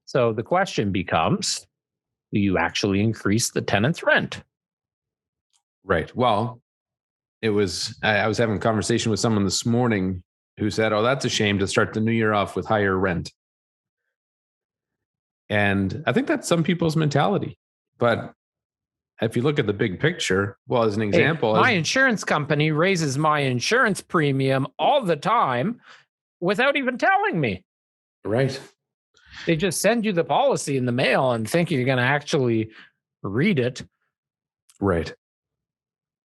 So the question becomes, do you actually increase the tenant's rent? Right. Well, I was having a conversation with someone this morning who said, "Oh, that's a shame to start the new year off with higher rent." And I think that's some people's mentality. But if you look at the big picture, well, as an example, my insurance company raises my insurance premium all the time without even telling me. Right. They just send you the policy in the mail and think you're going to actually read it. Right.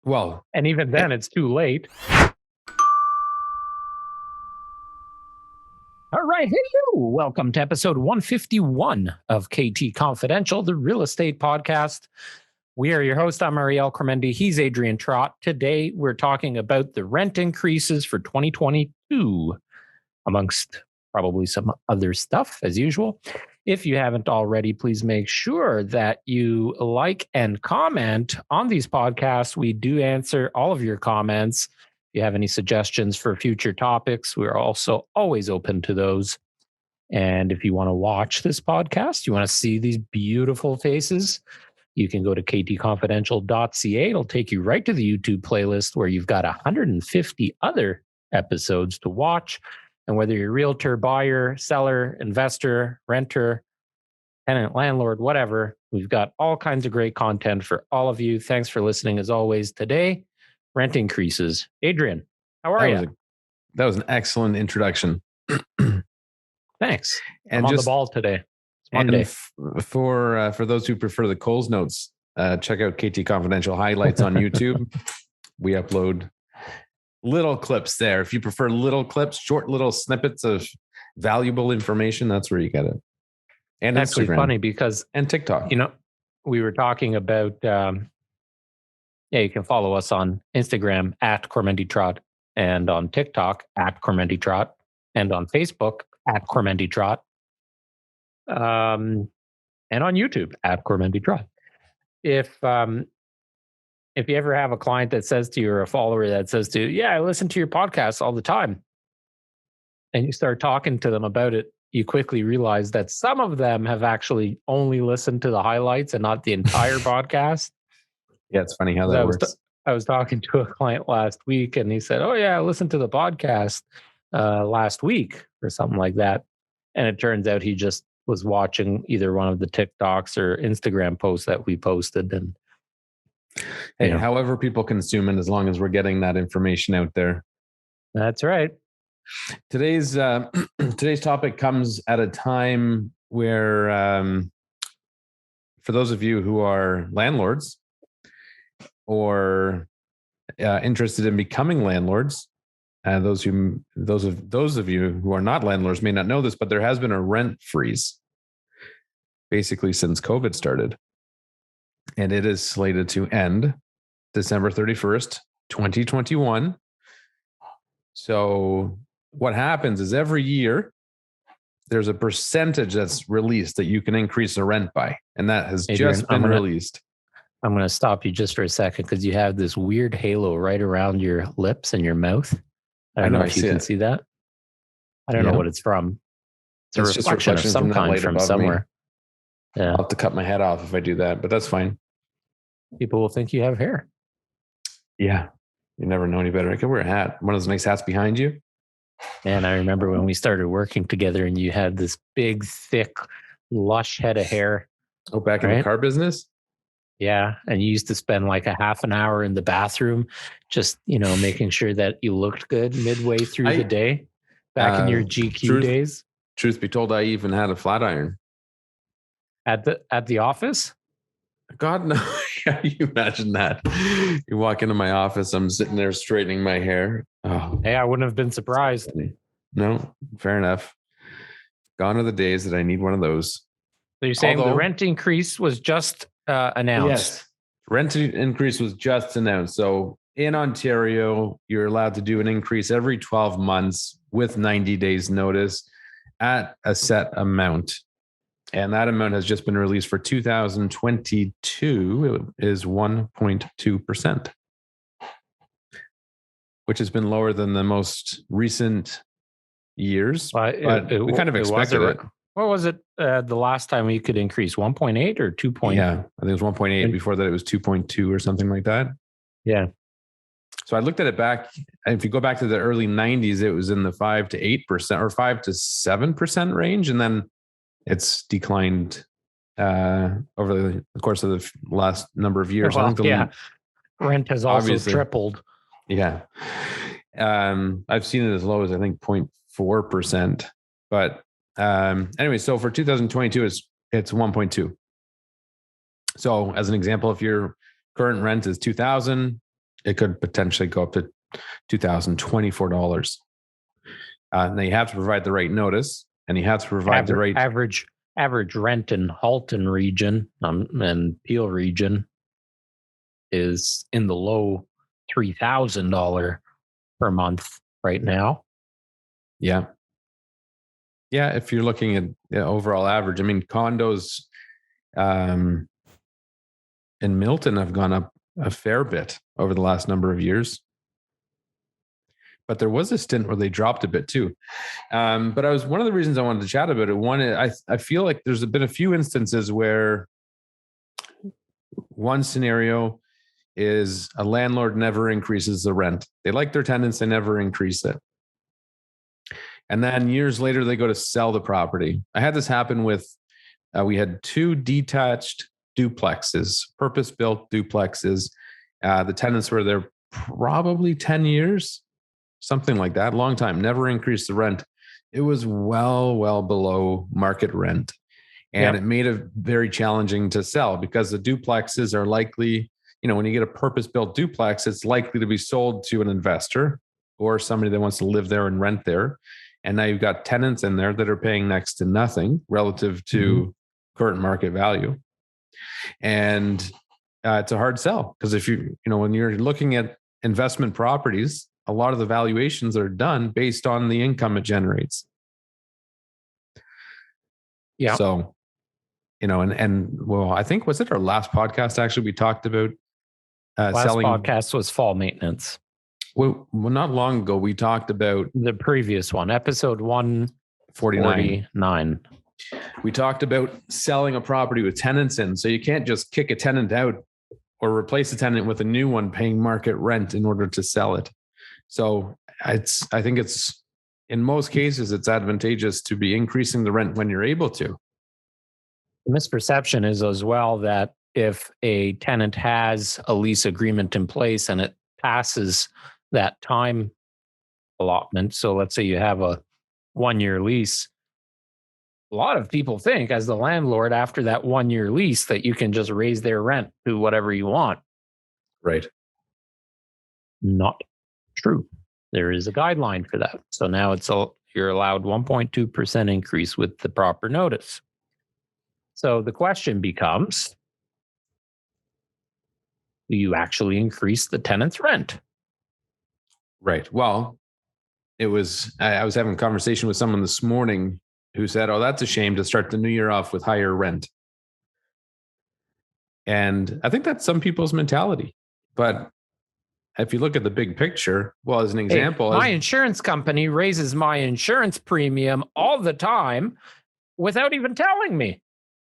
Well, and even then it's too late. All right. Hello. Welcome to episode 151 of KT Confidential, the real estate podcast. We are your host. I'm Ariel Kormendy. He's Adrian Trott. Today, we're talking about the rent increases for 2022, amongst probably some other stuff, as usual. If you haven't already, please make sure that you like and comment on these podcasts. We do answer all of your comments. If you have any suggestions for future topics, we're also always open to those. And if you want to watch this podcast, you want to see these beautiful faces, you can go to ktconfidential.ca. It'll take you right to the YouTube playlist where you've got 150 other episodes to watch. And whether you're a realtor, buyer, seller, investor, renter, tenant, landlord, whatever, we've got all kinds of great content for all of you. Thanks for listening as always. Today, rent increases. Adrian, how are you? That was an excellent introduction. Thanks. I'm on the ball today. It's Monday. For those who prefer the Coles notes, check out KT Confidential highlights on YouTube. We upload little clips there. If you prefer little clips, short little snippets of valuable information, that's where you get it. And that's Instagram. Funny because and TikTok. You know, we were talking about you can follow us on Instagram at Kormendy Trott and on TikTok at Kormendy Trott and on Facebook at Kormendy Trott. And on YouTube at Kormendy Trott. If you ever have a client that says to you, or a follower that says to you, yeah, I listen to your podcast all the time, and you start talking to them about it, you quickly realize that some of them have actually only listened to the highlights and not the entire podcast. Yeah, it's funny how that works. I was talking to a client last week, and he said, oh, yeah, I listened to the podcast last week or something like that. And it turns out he just was watching either one of the TikToks or Instagram posts that we posted. And hey, however people consume it, as long as we're getting that information out there. That's right. Today's topic comes at a time where, for those of you who are landlords or interested in becoming landlords, those of you who are not landlords may not know this, but there has been a rent freeze basically since COVID started. And it is slated to end December 31st, 2021. So what happens is every year there's a percentage that's released that you can increase the rent by. And that has just been released. I'm going to stop you just for a second because you have this weird halo right around your lips and your mouth. I don't know if you can see that. I don't know what it's from. It's a reflection of some kind from somewhere. Yeah. I'll have to cut my head off if I do that, but that's fine. People will think you have hair. Yeah. You never know any better. I could wear a hat. One of those nice hats behind you. Man, I remember when we started working together and you had this big, thick, lush head of hair. Oh, back in the car business? Yeah. And you used to spend like a half an hour in the bathroom, just, making sure that you looked good midway through the day back in your GQ days. Truth be told, I even had a flat iron. At the office? God, no. You imagine that. You walk into my office, I'm sitting there straightening my hair. Oh. Hey, I wouldn't have been surprised. No, fair enough. Gone are the days that I need one of those. So you're saying the rent increase was just announced? Yes. Rent increase was just announced. So in Ontario, you're allowed to do an increase every 12 months with 90 days notice at a set amount. And that amount has just been released for 2022. It is 1.2%, which has been lower than the most recent years. But we kind of expected it. What was it the last time we could increase? 1.8 or 2. Yeah, I think it was 1.8. Before that, it was 2.2 or something like that. Yeah. So I looked at it back. If you go back to the early 90s, it was in the 5 to 8% or 5 to 7% range. And then it's declined over the course of the last number of years. Well, rent has also tripled. Yeah. I've seen it as low as, I think, 0.4%. But anyway, so for 2022, it's 1.2. So as an example, if your current rent is $2,000, it could potentially go up to $2,024. Now you have to provide the right notice, and you have to provide the right average rent in Halton region and Peel region is in the low $3,000 per month right now. Yeah. Yeah. If you're looking at the overall average, I mean, condos in Milton have gone up a fair bit over the last number of years. But there was a stint where they dropped a bit too. But one of the reasons I wanted to chat about it. One, I feel like there's been a few instances where one scenario is a landlord never increases the rent. They like their tenants, they never increase it. And then years later, they go to sell the property. I had this happen with, we had 2 detached duplexes, purpose-built duplexes. The tenants were there probably 10 years, something like that, long time, never increased the rent. It was well below market rent. And It made it very challenging to sell because the duplexes are likely, when you get a purpose-built duplex, it's likely to be sold to an investor or somebody that wants to live there and rent there. And now you've got tenants in there that are paying next to nothing relative to current market value. And it's a hard sell because if when you're looking at investment properties, a lot of the valuations are done based on the income it generates. Yeah. So, I think, was it our last podcast? Actually, we talked about selling. Last podcast was fall maintenance. Well, not long ago, we talked about the previous one, episode 149. We talked about selling a property with tenants in. So you can't just kick a tenant out or replace a tenant with a new one paying market rent in order to sell it. So I think it's, in most cases, it's advantageous to be increasing the rent when you're able to. The misperception is as well that if a tenant has a lease agreement in place and it passes that time allotment, so let's say you have a 1-year lease, a lot of people think as the landlord after that 1-year lease that you can just raise their rent to whatever you want. Right. Not true. There is a guideline for that. So now you're allowed 1.2% increase with the proper notice. So the question becomes, do you actually increase the tenant's rent? Right. Well, I was having a conversation with someone this morning who said, "Oh, that's a shame to start the new year off with higher rent." And I think that's some people's mentality. But if you look at the big picture, well, as an example, my insurance company raises my insurance premium all the time without even telling me.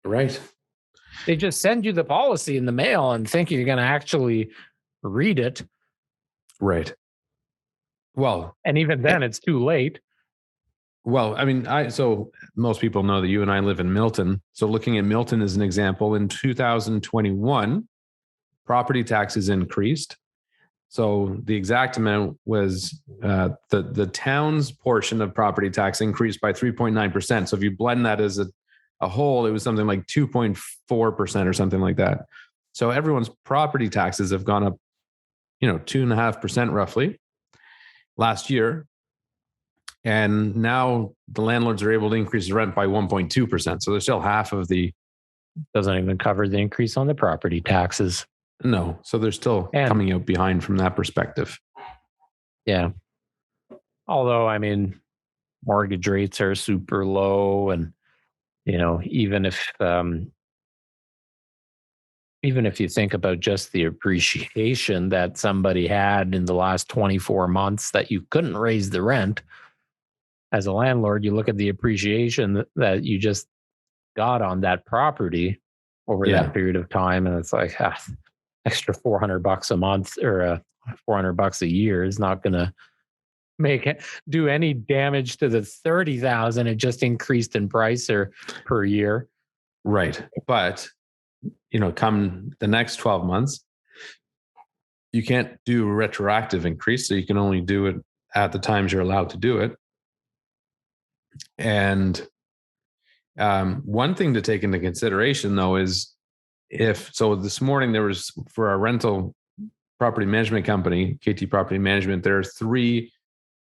Right. They just send you the policy in the mail and think you're going to actually read it. Right. Well, and even then it's too late. Well, I mean, so most people know that you and I live in Milton. So looking at Milton as an example, in 2021, property taxes increased. So the exact amount was the town's portion of property tax increased by 3.9%. So if you blend that as a whole, it was something like 2.4% or something like that. So everyone's property taxes have gone up, 2.5% roughly last year. And now the landlords are able to increase the rent by 1.2%. So they're still half of the... Doesn't even cover the increase on the property taxes. No. So they're still coming out behind from that perspective. Yeah. Although, I mean, mortgage rates are super low. And, even if you think about just the appreciation that somebody had in the last 24 months that you couldn't raise the rent, as a landlord, you look at the appreciation that you just got on that property over that period of time, and it's like extra $400 a month or $400 a year is not going to do any damage to the 30,000 it just increased in price or per year. Right. But, come the next 12 months, you can't do a retroactive increase. So you can only do it at the times you're allowed to do it. And one thing to take into consideration, though, is this morning there was, for our rental property management company, KT Property Management, there are 3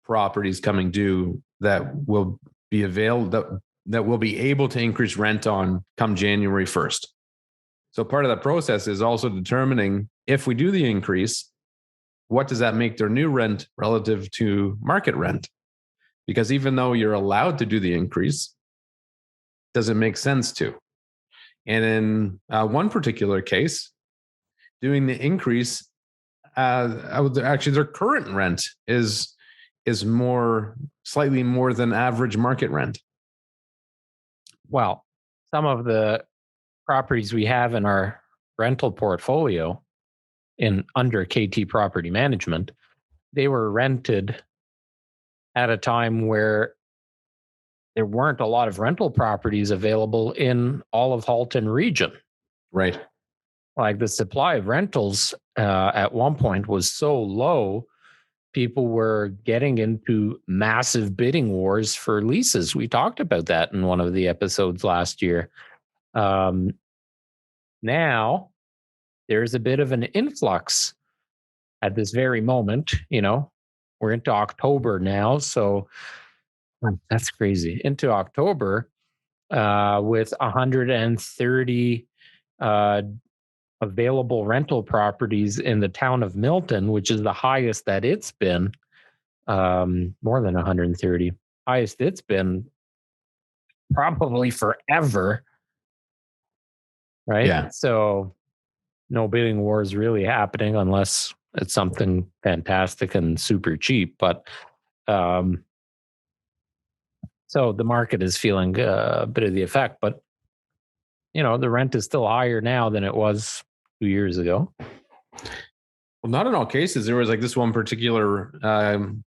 properties coming due that will be available, that will be able to increase rent on come January 1st. So part of that process is also determining, if we do the increase, what does that make their new rent relative to market rent? Because even though you're allowed to do the increase, does it make sense to? And in one particular case, doing the increase, actually their current rent is slightly more than average market rent. Well, some of the properties we have in our rental portfolio under KT Property Management, they were rented at a time where there weren't a lot of rental properties available in all of Halton region. Right. Like the supply of rentals at one point was so low, people were getting into massive bidding wars for leases. We talked about that in one of the episodes last year. Now there's a bit of an influx at this very moment. We're into October now, so that's crazy. Into October, with 130 available rental properties in the town of Milton, which is the highest that it's been, more than 130, highest it's been probably forever. Right? Yeah. So no bidding wars really happening unless it's something fantastic and super cheap. But so the market is feeling a bit of the effect, but the rent is still higher now than it was 2 years ago. Well, not in all cases. There was like this one particular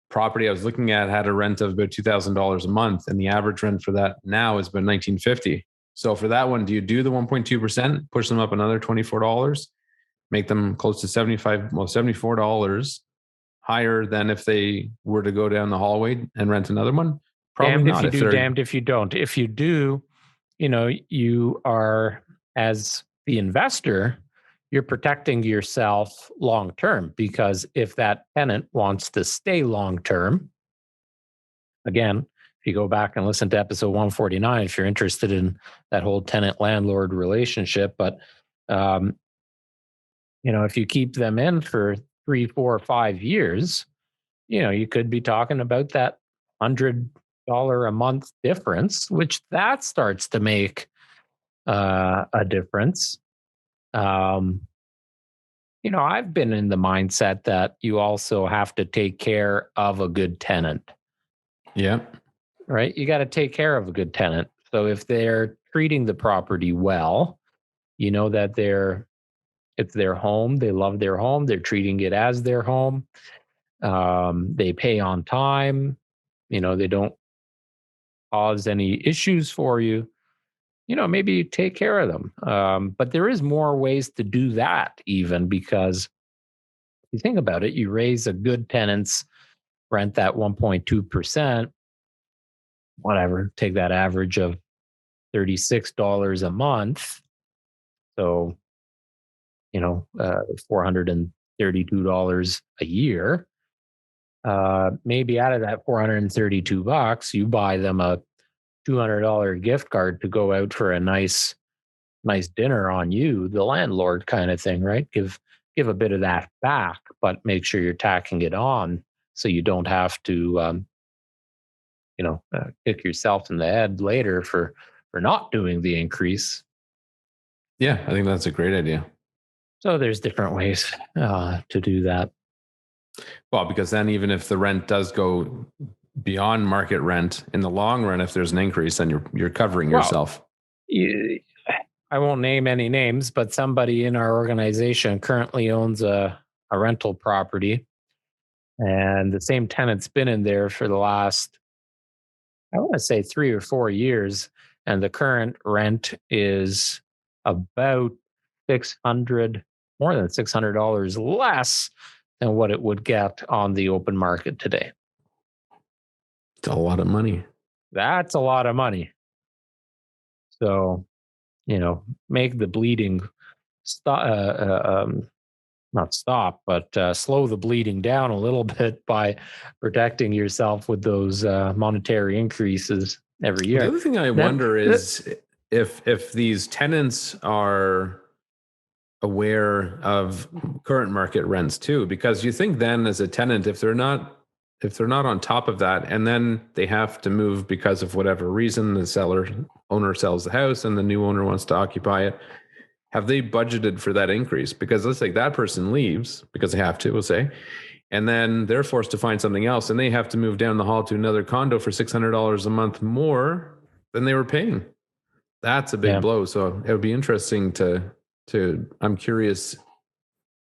property I was looking at had a rent of about $2,000 a month, and the average rent for that now is about $1,950. So for that one, do you do the 1.2%, push them up another $24, make them close to $74 higher than if they were to go down the hallway and rent another one? Probably damned not. if you do, damned if you don't. If you do, you are, as the investor, you're protecting yourself long term, because if that tenant wants to stay long term, again, if you go back and listen to episode 149, if you're interested in that whole tenant landlord relationship, but if you keep them in for 3, 4, 5 years, you could be talking about that $100 a month difference, which that starts to make a difference. I've been in the mindset that you also have to take care of a good tenant. Yeah. Right. You got to take care of a good tenant. So if they're treating the property well, that it's their home, they love their home, they're treating it as their home. They pay on time, they don't cause any issues for you. Maybe you take care of them. But there is more ways to do that, even, because if you think about it, you raise a good tenant's rent that 1.2%, whatever, take that average of $36 a month. So, $432 a year. Maybe out of that $432, you buy them a $200 gift card to go out for a nice dinner on you, the landlord, kind of thing, right? Give a bit of that back, but make sure you're tacking it on so you don't have to, kick yourself in the head later for not doing the increase. Yeah, I think that's a great idea. So there's different ways to do that. Well, because then even if the rent does go beyond market rent in the long run. If there's an increase, then you're covering Well, yourself. I won't name any names, but somebody in our organization currently owns a rental property, and the same tenant's been in there for the last, I want to say 3 or 4 years, and the current rent is about more than $600 less than what it would get on the open market today. It's a lot of money. That's a lot of money. So, make the bleeding stop, not stop, but slow the bleeding down a little bit by protecting yourself with those monetary increases every year. The other thing I wonder is if these tenants are aware of current market rents too, because you think then as a tenant, if they're not on top of that, and then they have to move because of whatever reason, the owner sells the house and the new owner wants to occupy it, have they budgeted for that increase? Because let's say that person leaves because they have to, we'll say, and then they're forced to find something else and they have to move down the hall to another condo for $600 a month more than they were paying. That's a big blow. So it would be interesting I'm curious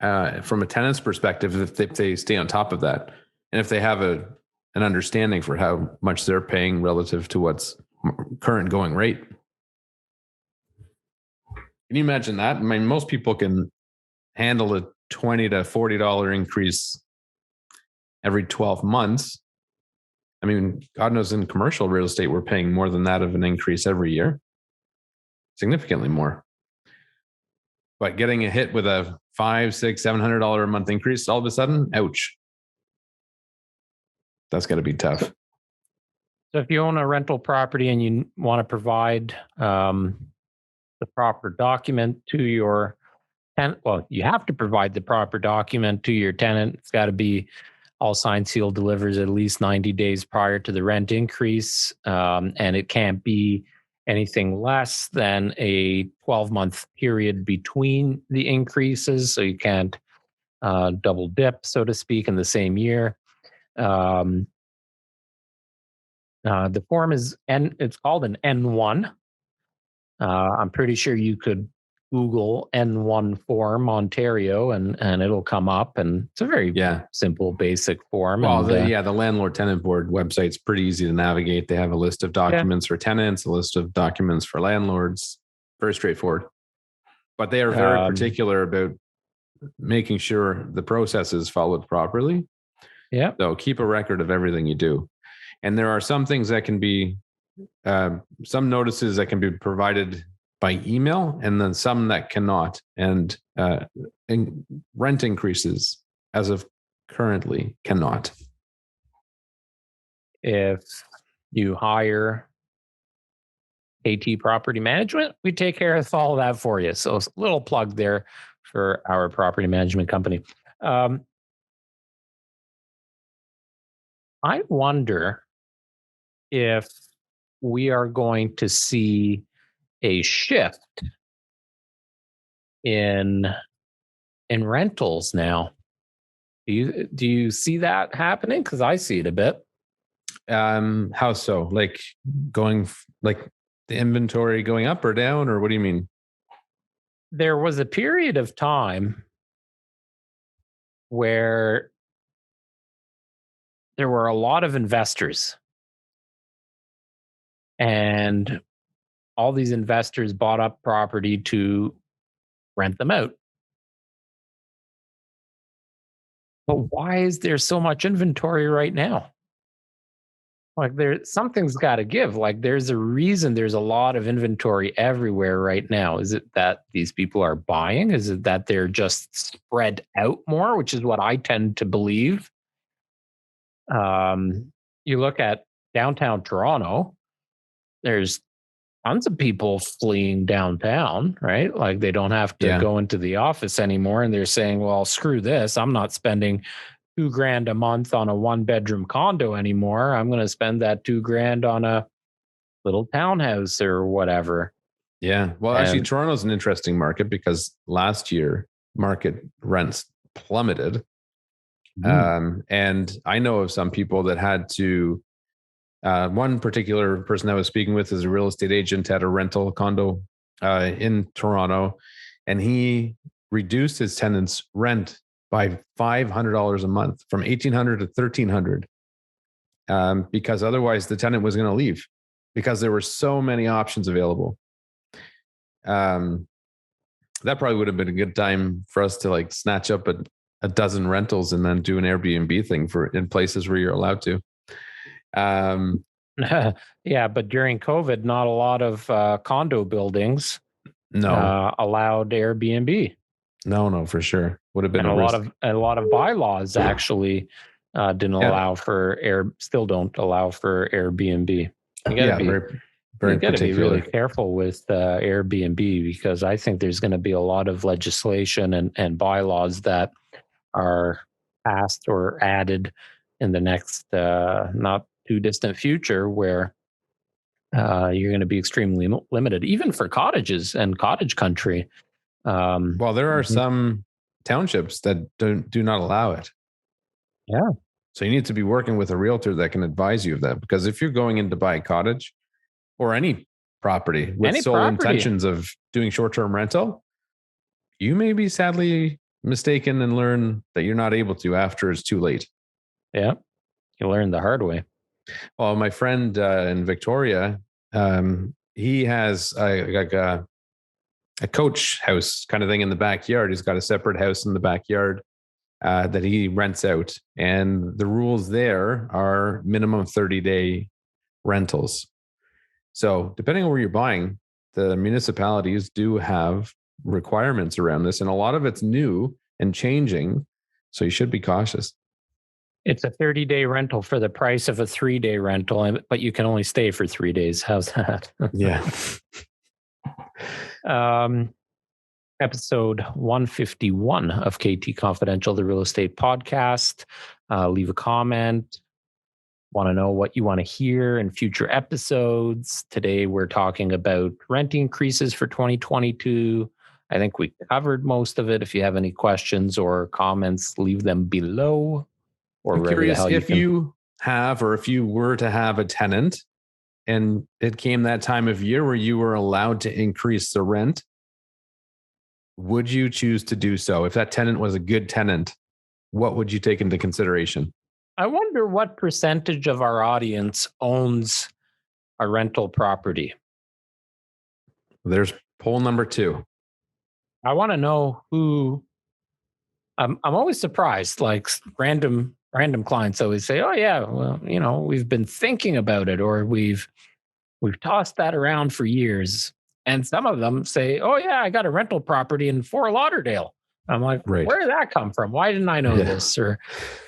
from a tenant's perspective, if they stay on top of that and if they have an understanding for how much they're paying relative to what's current going rate. Can you imagine that? I mean, most people can handle a $20 to $40 increase every 12 months. I mean, God knows in commercial real estate, we're paying more than that of an increase every year, significantly more. But getting a hit with a $500, $600, $700 a month increase all of a sudden, ouch. That's got to be tough. So if you own a rental property and you want to provide the proper document to your tenant, well, you have to provide the proper document to your tenant. It's got to be all signed, sealed, delivers at least 90 days prior to the rent increase. And it can't be anything less than a 12-month period between the increases. So you can't double dip, so to speak, in the same year. The form it's called an N1. I'm pretty sure you could Google N1 form Ontario and it'll come up, and it's a very simple, basic form. Well, the Landlord Tenant Board website's pretty easy to navigate. They have a list of documents for tenants, a list of documents for landlords. Very straightforward. But they are very particular about making sure the process is followed properly. Yeah. So keep a record of everything you do. And there are some things that can be some notices that can be provided by email, and then some that cannot. And rent increases, as of currently, cannot. If you hire AT Property Management, we take care of all of that for you. So a little plug there for our property management company. I wonder if we are going to see a shift in rentals now. Do you see that happening? Because I see it a bit. How so? Like the inventory going up or down, or what do you mean? There was a period of time where there were a lot of investors, and all these investors bought up property to rent them out. But why is there so much inventory right now? Like, something's got to give. Like, there's a reason there's a lot of inventory everywhere right now. Is it that these people are buying? Is it that they're just spread out more, which is what I tend to believe? You look at downtown Toronto, there's tons of people fleeing downtown, right? Like, they don't have to go into the office anymore. And they're saying, well, screw this. I'm not spending $2,000 a month on a 1-bedroom condo anymore. I'm going to spend that $2,000 on a little townhouse or whatever. Yeah. Well, actually, Toronto's an interesting market because last year market rents plummeted. And I know of some people that had to One particular person I was speaking with is a real estate agent at a rental condo in Toronto, and he reduced his tenants' rent by $500 a month, from $1,800 to $1,300, because otherwise the tenant was going to leave, because there were so many options available. That probably would have been a good time for us to like snatch up a dozen rentals and then do an Airbnb thing in places where you're allowed to. Yeah, but during COVID, not a lot of condo buildings allowed Airbnb. No, for sure. Would have been and a lot of bylaws actually didn't allow for still don't allow for Airbnb. You got to very be really careful with Airbnb, because I think there's going to be a lot of legislation and bylaws that are passed or added in the next not too distant future, where you're going to be extremely limited, even for cottages and cottage country. Well, there are some townships that do not allow it. Yeah. So you need to be working with a realtor that can advise you of that, because if you're going in to buy a cottage or any property with sole intentions of doing short-term rental, you may be sadly mistaken and learn that you're not able to after it's too late. Yeah. You learn the hard way. Well, my friend in Victoria, he has a coach house kind of thing in the backyard. He's got a separate house in the backyard that he rents out. And the rules there are minimum 30-day rentals. So depending on where you're buying, the municipalities do have requirements around this. And a lot of it's new and changing. So you should be cautious. It's a 30-day rental for the price of a 3-day rental, but you can only stay for 3 days. How's that? Yeah. Episode 151 of KT Confidential, the real estate podcast. Leave a comment. Want to know what you want to hear in future episodes. Today, we're talking about rent increases for 2022. I think we covered most of it. If you have any questions or comments, leave them below. Or I'm curious if you have, or if you were to have a tenant and it came that time of year where you were allowed to increase the rent, would you choose to do so? If that tenant was a good tenant, what would you take into consideration? I wonder what percentage of our audience owns a rental property. There's poll number 2. I want to know who. I'm always surprised. Like random clients always say, "Oh yeah, well, we've been thinking about it, or we've tossed that around for years." And some of them say, "Oh yeah, I got a rental property in Fort Lauderdale." I'm like, Where did that come from? Why didn't I know this? Or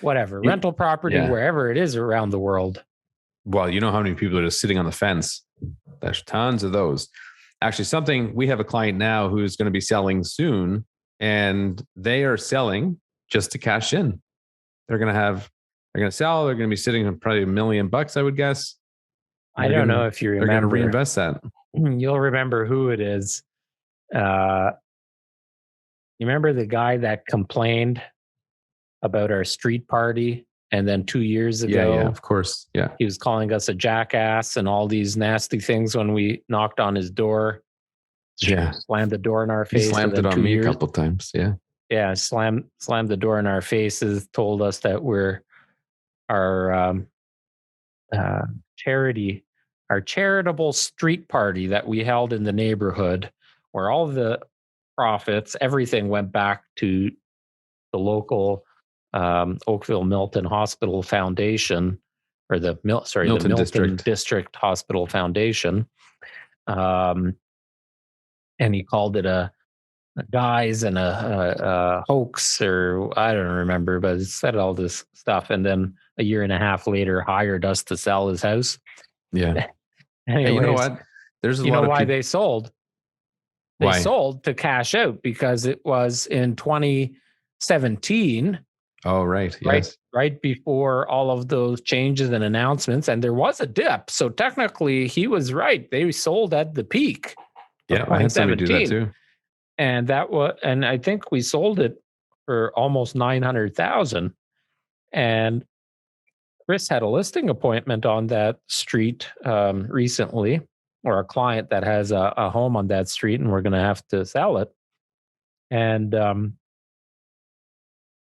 whatever. Rental property, wherever it is around the world. Well, you know how many people are just sitting on the fence? There's tons of those. Actually, we have a client now who's going to be selling soon, and they are selling just to cash in. They're going to sell. They're going to be sitting on probably $1 million, I would guess. I don't know if you remember. They're going to reinvest that. You'll remember who it is. You remember the guy that complained about our street party? And then 2 years ago, yeah, of course. Yeah. He was calling us a jackass and all these nasty things when we knocked on his door. Yeah. Slammed the door in our face. He slammed it on me a couple times. Yeah. Yeah. Slammed the door in our faces, told us that our charitable street party that we held in the neighborhood, where all the profits, everything went back to the local Oakville Milton Hospital Foundation, or the Milton District Hospital Foundation. And he called it a guise and a hoax, or I don't remember, but it said all this stuff. And then a year and a half later, hired us to sell his house. Yeah. Anyways, hey, you know what? There's a lot of why they sold. They sold to cash out because it was in 2017. Oh, right. Yes. Right before all of those changes and announcements. And there was a dip. So technically he was right. They sold at the peak. Yeah, I had somebody do that too. And I think we sold it for almost 900,000. And Chris had a listing appointment on that street recently, or a client that has a home on that street, and we're going to have to sell it. And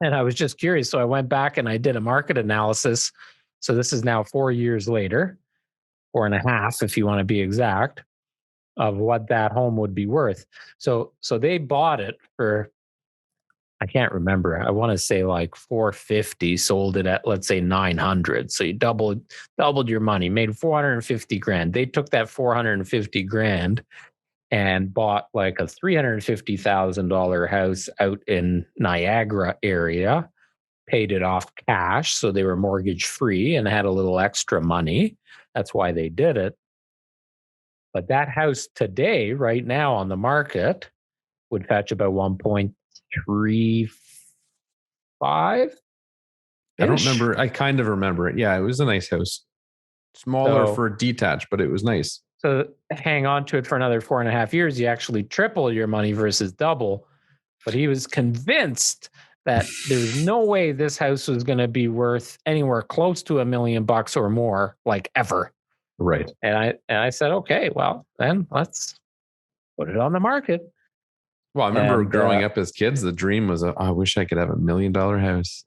I was just curious, so I went back and I did a market analysis. So this is now 4 years later, 4.5 if you want to be exact, of what that home would be worth. So they bought it for, I can't remember. I want to say like 450, sold it at, let's say, 900. So you doubled your money, made 450 grand. They took that 450 grand and bought like a $350,000 house out in Niagara area, paid it off cash. So they were mortgage free and had a little extra money. That's why they did it. But that house today, right now on the market, would fetch about 1.35. I don't remember. I kind of remember it. Yeah, it was a nice house. Smaller for detached, but it was nice. So hang on to it for another 4.5 years. You actually triple your money versus double. But he was convinced that there's no way this house was going to be worth anywhere close to $1 million or more, like ever. Right. And I said, okay, well, then let's put it on the market. Well, I remember growing up as kids, the dream was, I wish I could have $1 million house.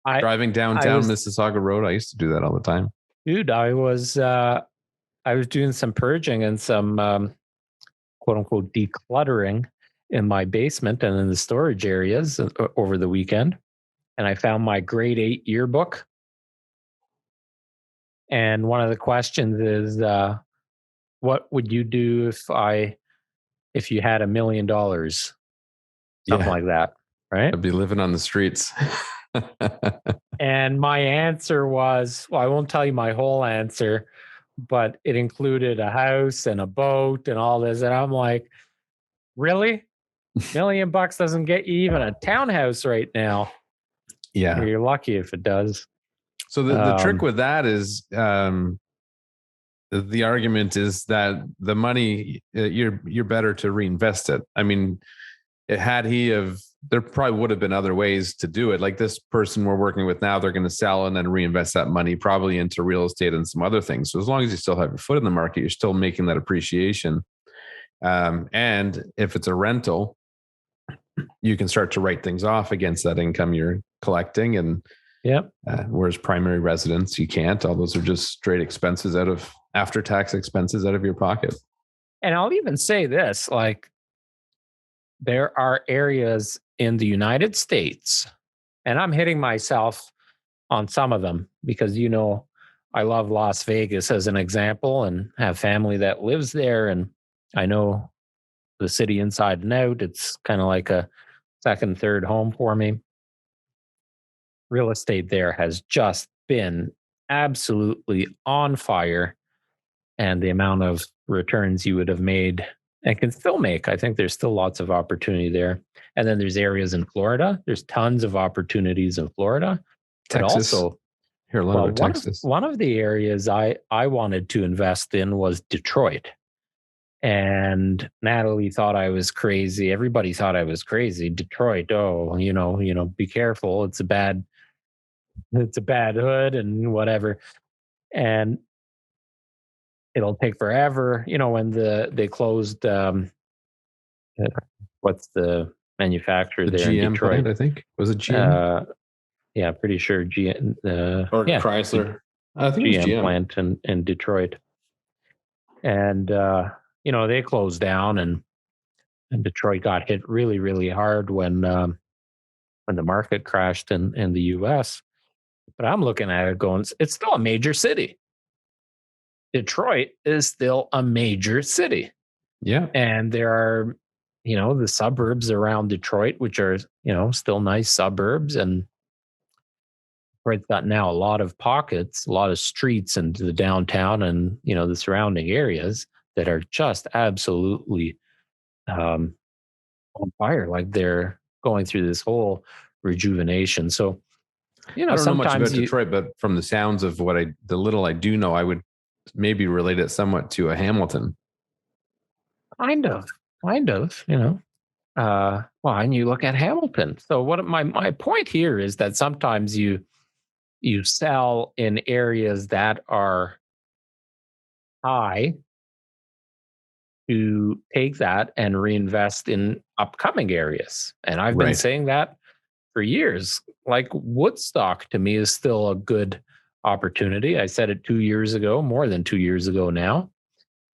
Driving downtown Mississauga Road, I used to do that all the time. Dude, I was doing some purging and some quote unquote decluttering in my basement and in the storage areas over the weekend. And I found my grade 8 yearbook. And one of the questions is, what would you do if you had $1 million? Something like that, right? I'd be living on the streets. And my answer was, well, I won't tell you my whole answer, but it included a house and a boat and all this. And I'm like, really? $1 million doesn't get you even a townhouse right now. Yeah. You're lucky if it does. So the trick with that is, the argument is that the money, you're better to reinvest it. I mean, there probably would have been other ways to do it. Like this person we're working with now, they're going to sell and then reinvest that money probably into real estate and some other things. So as long as you still have your foot in the market, you're still making that appreciation. And if it's a rental, you can start to write things off against that income you're collecting. And whereas primary residence, you can't. All those are just straight expenses after-tax expenses out of your pocket. And I'll even say this, like, there are areas in the United States, and I'm hitting myself on some of them because, I love Las Vegas as an example and have family that lives there. And I know the city inside and out. It's kind of like a second, third home for me. Real estate there has just been absolutely on fire. And the amount of returns you would have made and can still make, I think there's still lots of opportunity there. And then there's areas in Florida. There's tons of opportunities in Florida. Texas. But also, here, a lot of Texas. One of the areas I wanted to invest in was Detroit. And Natalie thought I was crazy. Everybody thought I was crazy. Detroit, be careful. It's a bad hood and whatever. And it'll take forever. When they closed, what's the manufacturer there GM in Detroit? Plant, I think. Was it GM? Yeah, pretty sure GM. Or Chrysler. I think it was GM plant in Detroit. And, they closed down and Detroit got hit really, really hard when the market crashed in the U.S. But I'm looking at it going, it's still a major city. Detroit is still a major city. Yeah. And there are, the suburbs around Detroit, which are, still nice suburbs. And Detroit's got now a lot of pockets, a lot of streets into the downtown and, the surrounding areas that are just absolutely on fire. Like they're going through this whole rejuvenation. So, I don't know much about Detroit, but from the sounds of the little I do know, I would maybe relate it somewhat to a Hamilton. Kind of, well, and you look at Hamilton. So what my point here is that sometimes you you sell in areas that are high, to take that and reinvest in upcoming areas. And I've been Right. saying that for years. Like Woodstock to me is still a good opportunity. I said it 2 years ago, more than 2 years ago now.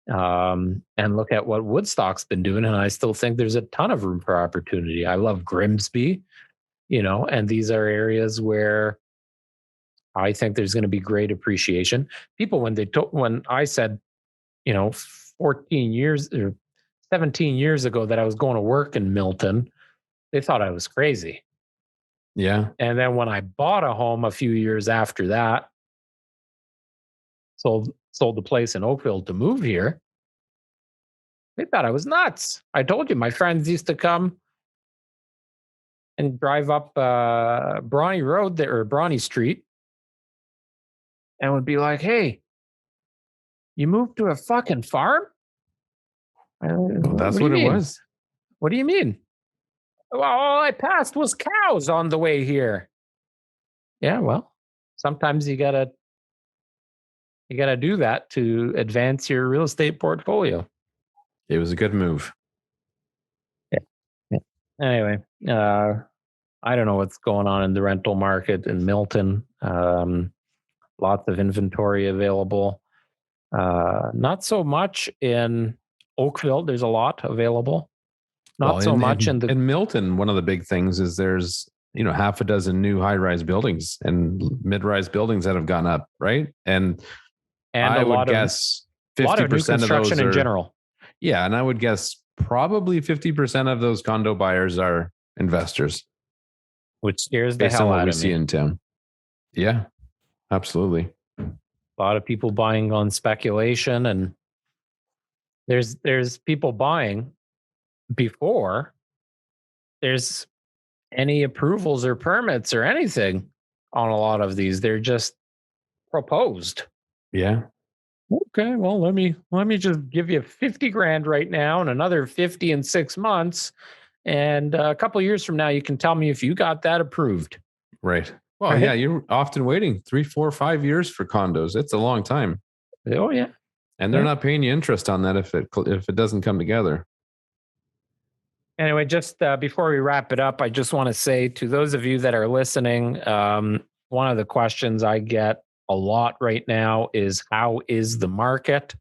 And look at what Woodstock's been doing. And I still think there's a ton of room for opportunity. I love Grimsby, and these are areas where I think there's going to be great appreciation. People, when I said, 14 years or 17 years ago that I was going to work in Milton, they thought I was crazy. Yeah. And then when I bought a home a few years after that, sold the place in Oakville to move here, they thought I was nuts. I told you, my friends used to come and drive up Brawny Road there, or Brawny Street, and would be like, "Hey, you moved to a fucking farm?" That's What do what you it mean? was. What do you mean? Well, all I passed was cows on the way here. Yeah, well, sometimes you gotta do that to advance your real estate portfolio. It was a good move. Yeah. Yeah. Anyway, I don't know what's going on in the rental market in Milton. Lots of inventory available. Not so much in Oakville. There's a lot available. Not Well, so much in the in Milton, one of the big things is there's half a dozen new high-rise buildings and mid-rise buildings that have gone up, right? And and I would guess a lot of new 50% of construction those in are, general, yeah, and I would guess probably 50% of those condo buyers are investors which scares the based on hell what out we of see me. in town. Yeah, absolutely. A lot of people buying on speculation, and there's people buying before there's any approvals or permits or anything on a lot of these. They're just proposed. Yeah. Okay, well, let me just give you 50 grand right now and another 50 in 6 months. And a couple of years from now, you can tell me if you got that approved. Right. Well, Right? yeah, you're often waiting 3, 4, 5 years for condos. It's a long time. Oh, yeah. And they're Yeah. not paying you interest on that if it doesn't come together. Anyway, just before we wrap it up, I just want to say to those of you that are listening, one of the questions I get a lot right now is, how is the market?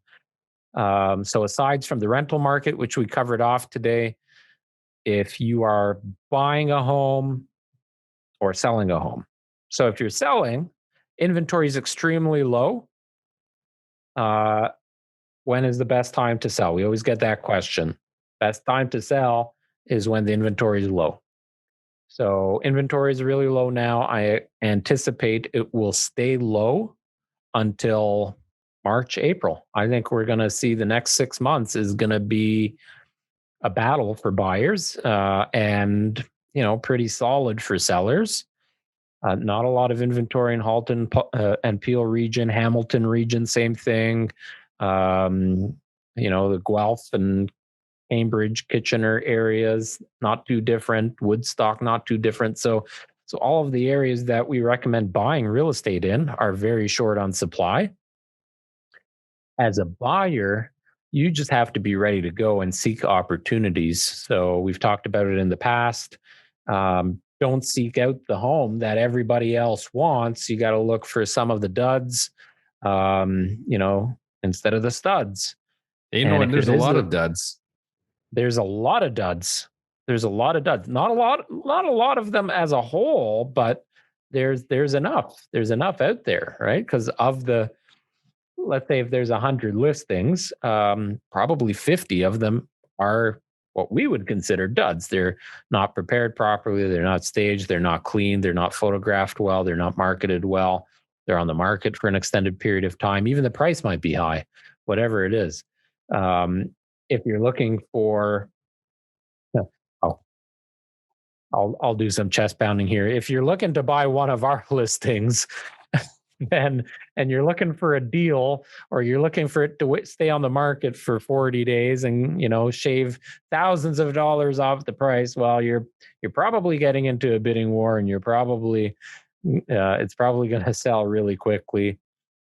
So aside from the rental market, which we covered off today, if you are buying a home or selling a home. So if you're selling, inventory is extremely low. When is the best time to sell? We always get that question. Best time to sell is when the inventory is low. So inventory is really low now. I anticipate it will stay low until March, April. I think we're going to see the next 6 months is going to be a battle for buyers, and pretty solid for sellers. Not a lot of inventory in Halton and Peel region, Hamilton region, same thing. The Guelph and Cambridge, Kitchener areas, not too different. Woodstock, not too different. So all of the areas that we recommend buying real estate in are very short on supply. As a buyer, you just have to be ready to go and seek opportunities. So we've talked about it in the past. Don't seek out the home that everybody else wants. You got to look for some of the duds, instead of the studs. And there's a lot of duds. There's a lot of duds. There's a lot of duds. Not a lot of them as a whole, but there's enough. There's enough out there, right? Because let's say if there's 100 listings, probably 50 of them are what we would consider duds. They're not prepared properly. They're not staged. They're not clean. They're not photographed well. They're not marketed well. They're on the market for an extended period of time. Even the price might be high, whatever it is. If you're looking for, I'll do some chest pounding here. If you're looking to buy one of our listings, and you're looking for a deal, or you're looking for it to stay on the market for 40 days and shave thousands of dollars off the price, well, you're probably getting into a bidding war, and you're probably It's probably going to sell really quickly.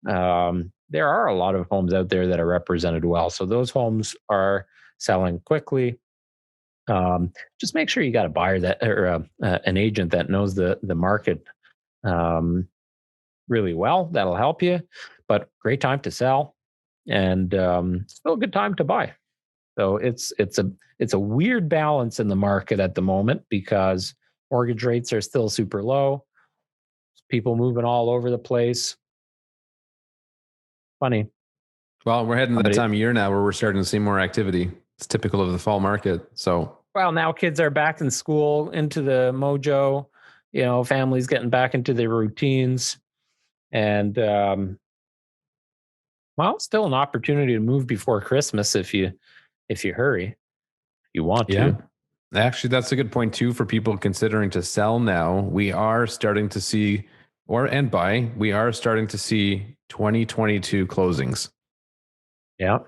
There are a lot of homes out there that are represented well. So those homes are selling quickly. Just make sure you got a buyer that, or an agent that knows the market really well. That'll help you. But great time to sell, and still a good time to buy. So it's a weird balance in the market at the moment because mortgage rates are still super low. People moving all over the place. Funny. Well, we're heading to the time of year now where we're starting to see more activity. It's typical of the fall market. So, well, now kids are back in school, into the mojo. Families getting back into their routines, and still an opportunity to move before Christmas if you hurry, if you want to. Actually, that's a good point too for people considering to sell now. We are starting to see, we are starting to see 2022 closings. Yeah.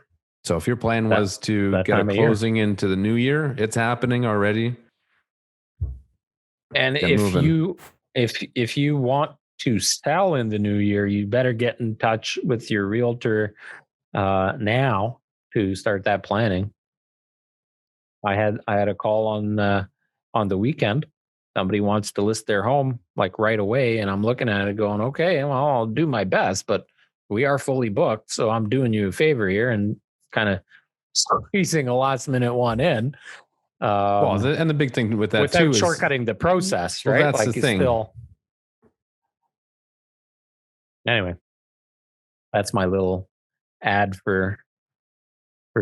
So if your plan was to get a closing into the new year, it's happening already. And if you want to sell in the new year, you better get in touch with your realtor now to start that planning. I had a call on the weekend. Somebody wants to list their home like right away, and I'm looking at it going, okay, well, I'll do my best, but we are fully booked, so I'm doing you a favor here and kind of squeezing a last minute one in. And the big thing with that without too is shortcutting the process, right? That's the thing. Anyway, that's my little ad for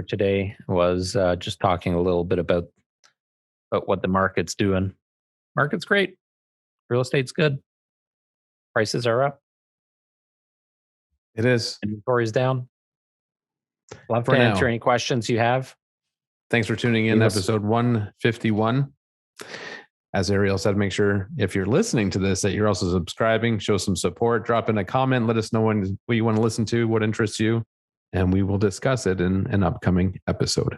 today. Was just talking a little bit about what the market's doing. Market's great. Real estate's good. Prices are up. It is. Inventory's down. Love to answer any questions you have. Thanks for tuning in. Episode 151. As Ariel said, make sure if you're listening to this that you're also subscribing, show some support, drop in a comment, let us know what you want to listen to, what interests you, and we will discuss it in an upcoming episode.